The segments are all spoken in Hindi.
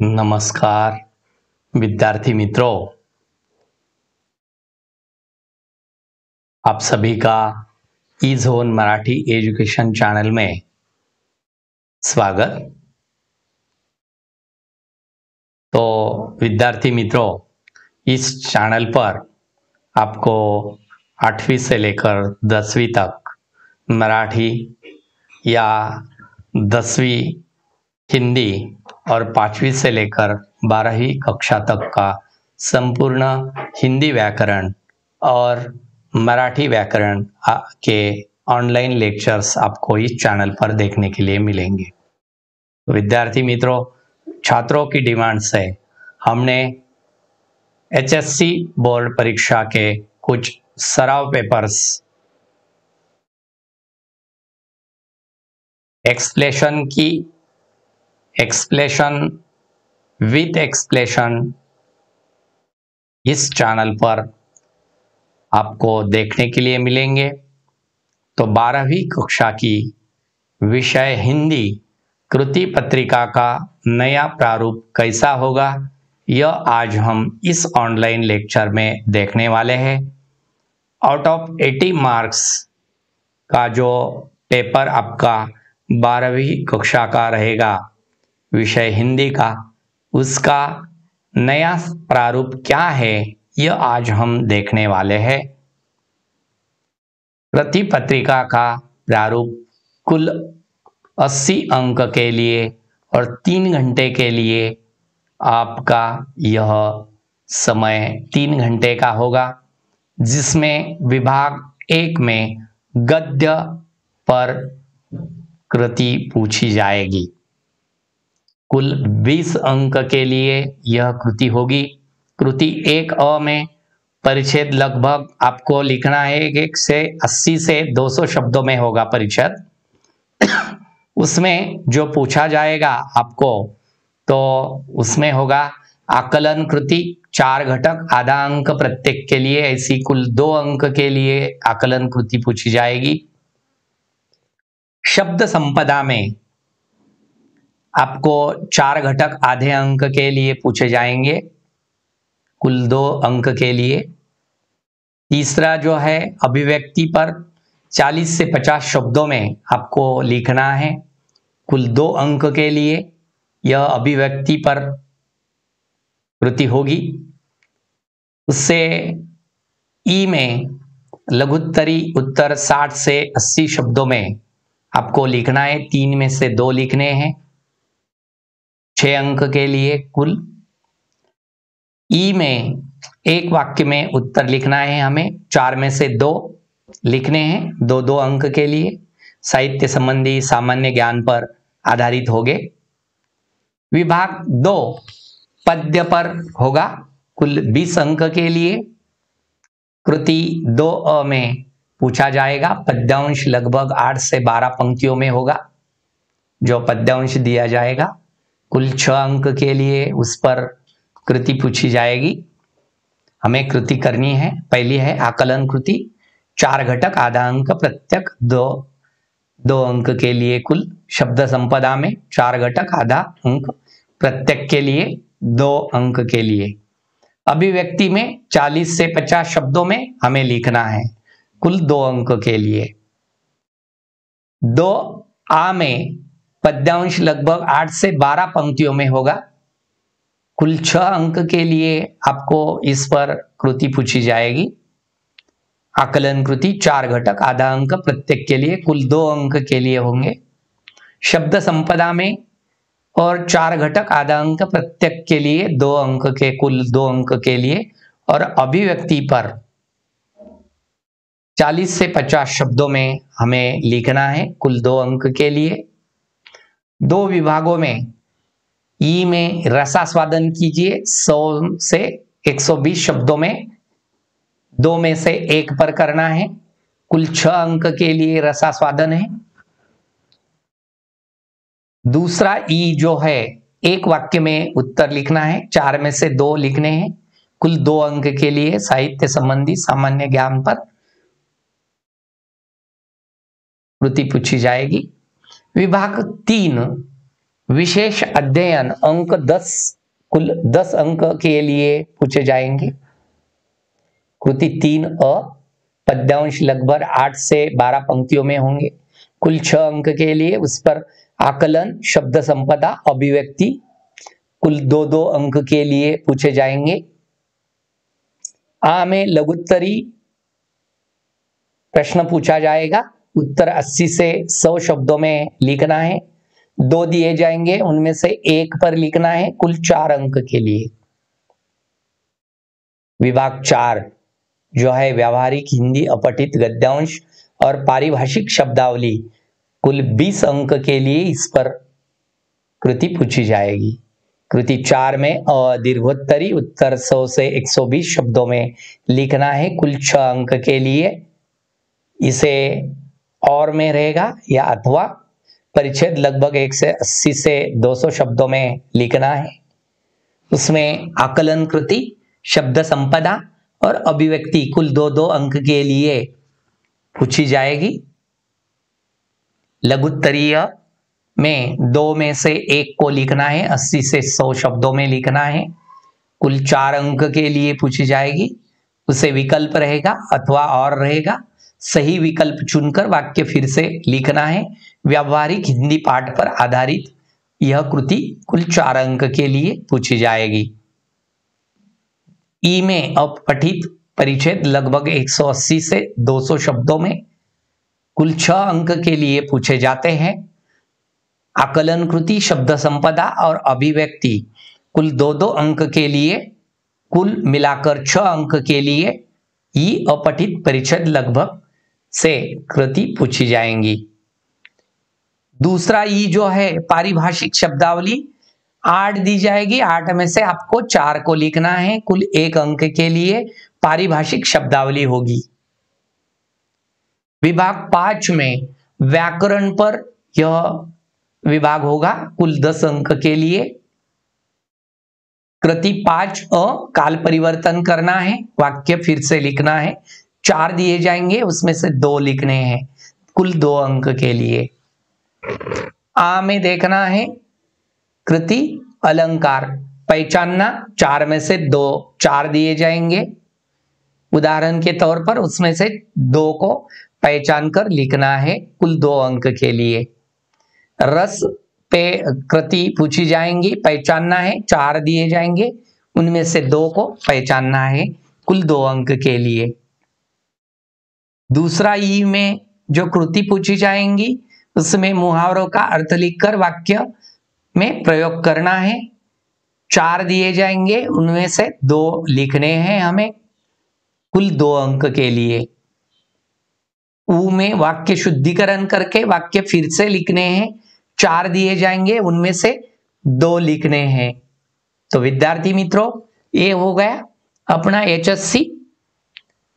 नमस्कार विद्यार्थी मित्रों, आप सभी का ई जोन मराठी एजुकेशन चैनल में स्वागत। तो विद्यार्थी मित्रों, इस चैनल पर आपको 8वीं से लेकर 10वीं तक मराठी या 10वीं हिंदी और 5वीं से लेकर 12वीं कक्षा तक का संपूर्ण हिंदी व्याकरण और मराठी व्याकरण के ऑनलाइन लेक्चर्स आपको इस चैनल पर देखने के लिए मिलेंगे। विद्यार्थी मित्रों, छात्रों की डिमांड से हमने एचएससी बोर्ड परीक्षा के कुछ सराव पेपर्स एक्सप्लेशन विथ एक्सप्लेशन इस चैनल पर आपको देखने के लिए मिलेंगे। तो 12वीं कक्षा की विषय हिंदी कृति पत्रिका का नया प्रारूप कैसा होगा, यह आज हम इस ऑनलाइन लेक्चर में देखने वाले हैं। आउट ऑफ 80 मार्क्स का जो पेपर आपका 12वीं कक्षा का रहेगा विषय हिंदी का, उसका नया प्रारूप क्या है, यह आज हम देखने वाले हैं। प्रति पत्रिका का प्रारूप कुल 80 अंक के लिए और 3 घंटे के लिए आपका यह समय 3 घंटे का होगा, जिसमें विभाग 1 में गद्य पर कृति पूछी जाएगी। कुल 20 अंक के लिए यह कृति होगी। कृति 1 में परिच्छेद लगभग आपको लिखना है 180 से 200 शब्दों में होगा परिच्छेद। उसमें जो पूछा जाएगा आपको, तो उसमें होगा आकलन कृति 4 घटक, आधा अंक प्रत्येक के लिए, ऐसी कुल 2 अंक के लिए आकलन कृति पूछी जाएगी। शब्द संपदा में आपको 4 घटक आधे अंक के लिए पूछे जाएंगे, कुल 2 अंक के लिए। तीसरा जो है अभिव्यक्ति पर 40 से 50 शब्दों में आपको लिखना है, कुल 2 अंक के लिए यह अभिव्यक्ति पर कृति होगी। उससे ई में लघुत्तरी उत्तर 60 से 80 शब्दों में आपको लिखना है, 3 में से 2 लिखने हैं, 6 अंक के लिए कुल। ई में एक वाक्य में उत्तर लिखना है हमें, 4 में से 2 लिखने हैं, 2 अंक के लिए। साहित्य संबंधी सामान्य ज्ञान पर आधारित होंगे। विभाग 2 पद्य पर होगा, कुल 20 अंक के लिए। कृति 2 में पूछा जाएगा, पद्यांश लगभग 8 से 12 पंक्तियों में होगा जो पद्यांश दिया जाएगा। कुल 6 अंक के लिए उस पर कृति पूछी जाएगी। हमें कृति करनी है। पहली है आकलन कृति, 4 घटक आधा अंक प्रत्येक, 2 अंक के लिए कुल। शब्द संपदा में 4 घटक आधा अंक प्रत्येक के लिए, 2 अंक के लिए। अभिव्यक्ति में 40 से 50 शब्दों में हमें लिखना है, कुल 2 अंक के लिए। 2 में पद्यांश लगभग 8 से 12 पंक्तियों में होगा, कुल 6 अंक के लिए आपको इस पर कृति पूछी जाएगी। आकलन कृति 4 घटक आधा अंक प्रत्येक के लिए, कुल 2 अंक के लिए होंगे। शब्द संपदा में और 4 घटक आधा अंक प्रत्येक के लिए, 2 अंक के, कुल 2 अंक के लिए। और अभिव्यक्ति पर 40 से 50 शब्दों में हमें लिखना है, कुल 2 अंक के लिए। 2 विभागों में ई में रसास्वादन कीजिए, 100 से 120 शब्दों में 2 में से 1 पर करना है, कुल 6 अंक के लिए रसास्वादन है। दूसरा ई जो है, एक वाक्य में उत्तर लिखना है, 4 में से 2 लिखने हैं, कुल 2 अंक के लिए। साहित्य संबंधी सामान्य ज्ञान पर कृति पूछी जाएगी। विभाग 3 विशेष अध्ययन अंक 10, कुल 10 अंक के लिए पूछे जाएंगे। कृति 3 पद्यांश लगभग 8 से 12 पंक्तियों में होंगे। कुल 6 अंक के लिए उस पर आकलन, शब्द संपदा, अभिव्यक्ति कुल 2-2 अंक के लिए पूछे जाएंगे। में लघुत्तरी प्रश्न पूछा जाएगा, उत्तर 80 से 100 शब्दों में लिखना है। 2 दिए जाएंगे, उनमें से 1 पर लिखना है, कुल 4 अंक के लिए। विभाग 4 जो है व्यावहारिक हिंदी, अपठित गद्यांश और पारिभाषिक शब्दावली, कुल 20 अंक के लिए इस पर कृति पूछी जाएगी। कृति 4 में दीर्घोत्तरी, उत्तर 100 से 120 शब्दों में लिखना है, कुल 6 अंक के लिए। इसे और में रहेगा या अथवा परिच्छेद लगभग 180 से 200 शब्दों में लिखना है। उसमें आकलन कृति, शब्द संपदा और अभिव्यक्ति कुल 2-2 अंक के लिए पूछी जाएगी। लघुत्तरीय में 2 में से 1 को लिखना है, 80 से 100 शब्दों में लिखना है, कुल 4 अंक के लिए पूछी जाएगी। उसे विकल्प रहेगा अथवा और रहेगा, सही विकल्प चुनकर वाक्य फिर से लिखना है। व्यावहारिक हिंदी पाठ पर आधारित यह कृति कुल 4 अंक के लिए पूछी जाएगी। ई में अपठित परिच्छेद लगभग 180 से 200 शब्दों में कुल 6 अंक के लिए पूछे जाते हैं। आकलन कृति, शब्द संपदा और अभिव्यक्ति कुल 2-2 अंक के लिए, कुल मिलाकर 6 अंक के लिए ई अपठित परिच्छेद लगभग से कृति पूछी जाएंगी। दूसरा ई जो है पारिभाषिक शब्दावली, 8 दी जाएगी, 8 में से आपको 4 को लिखना है, कुल 1 अंक के लिए पारिभाषिक शब्दावली होगी। विभाग 5 में व्याकरण पर यह विभाग होगा, कुल 10 अंक के लिए। कृति 5 काल परिवर्तन करना है, वाक्य फिर से लिखना है। 4 दिए जाएंगे, उसमें से 2 लिखने हैं, कुल 2 अंक के लिए। में देखना है कृति अलंकार, पहचानना, 4 में से 4 दिए जाएंगे। उदाहरण के तौर पर उसमें से 2 को पहचान कर लिखना है, कुल 2 अंक के लिए। रस पे कृति पूछी जाएंगी, पहचानना है, 4 दिए जाएंगे, उनमें से 2 को पहचानना है, कुल 2 अंक के लिए। दूसरा ई में जो कृति पूछी जाएंगी उसमें मुहावरों का अर्थ लिखकर वाक्य में प्रयोग करना है। 4 दिए जाएंगे, उनमें से 2 लिखने हैं हमें, कुल 2 अंक के लिए। ऊ में वाक्य शुद्धिकरण करके वाक्य फिर से लिखने हैं, 4 दिए जाएंगे, उनमें से 2 लिखने हैं। तो विद्यार्थी मित्रों, ये हो गया अपना HSC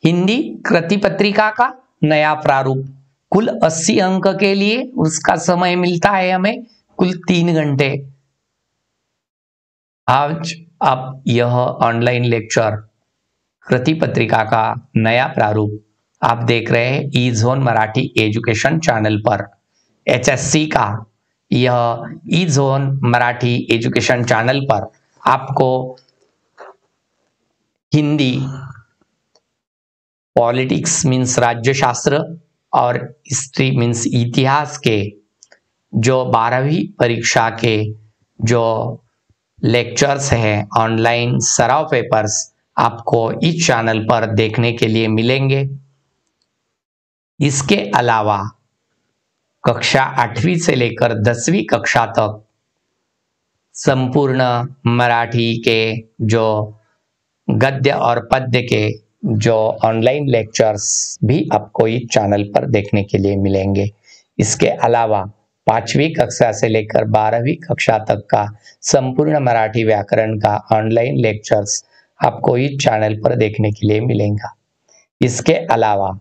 हिंदी कृति पत्रिका का नया प्रारूप, कुल 80 अंक के लिए। उसका समय मिलता है हमें कुल 3 घंटे। आज आप यह ऑनलाइन लेक्चर कृति पत्रिका का नया प्रारूप आप देख रहे हैं ई जोन मराठी एजुकेशन चैनल पर। HSC का यह ई जोन मराठी एजुकेशन चैनल पर आपको हिंदी, पॉलिटिक्स मीन्स राज्यशास्त्र और हिस्ट्री मीन्स इतिहास के जो 12वीं परीक्षा के जो लेक्चर्स हैं, ऑनलाइन सराव पेपर्स आपको इस चैनल पर देखने के लिए मिलेंगे। इसके अलावा कक्षा 8वीं से लेकर 10वीं कक्षा तक संपूर्ण मराठी के जो गद्य और पद्य के जो ऑनलाइन लेक्चर्स भी आपको इस चैनल पर देखने के लिए मिलेंगे। इसके अलावा 5वीं कक्षा से लेकर 12वीं कक्षा तक का संपूर्ण मराठी व्याकरण का ऑनलाइन लेक्चर्स आपको इस चैनल पर देखने के लिए मिलेगा। इसके अलावा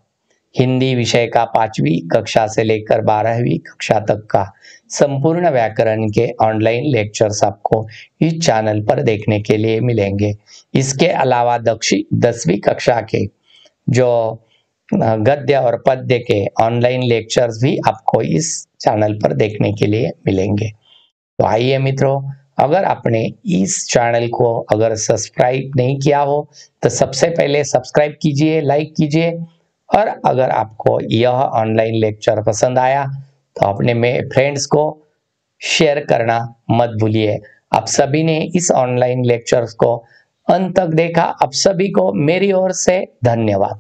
हिंदी विषय का 5वीं कक्षा से लेकर 12वीं कक्षा तक का संपूर्ण व्याकरण के ऑनलाइन लेक्चर्स आपको इस चैनल पर देखने के लिए मिलेंगे। इसके अलावा 10वीं कक्षा के जो गद्य और पद्य के ऑनलाइन लेक्चर्स भी आपको इस चैनल पर देखने के लिए मिलेंगे। तो आइए मित्रों, अगर आपने इस चैनल को अगर सब्सक्राइब नहीं किया हो तो सबसे पहले सब्सक्राइब कीजिए, लाइक कीजिए, और अगर आपको यह ऑनलाइन लेक्चर पसंद आया तो अपने में फ्रेंड्स को शेयर करना मत भूलिए। आप सभी ने इस ऑनलाइन लेक्चर्स को अंत तक देखा, आप सभी को मेरी ओर से धन्यवाद।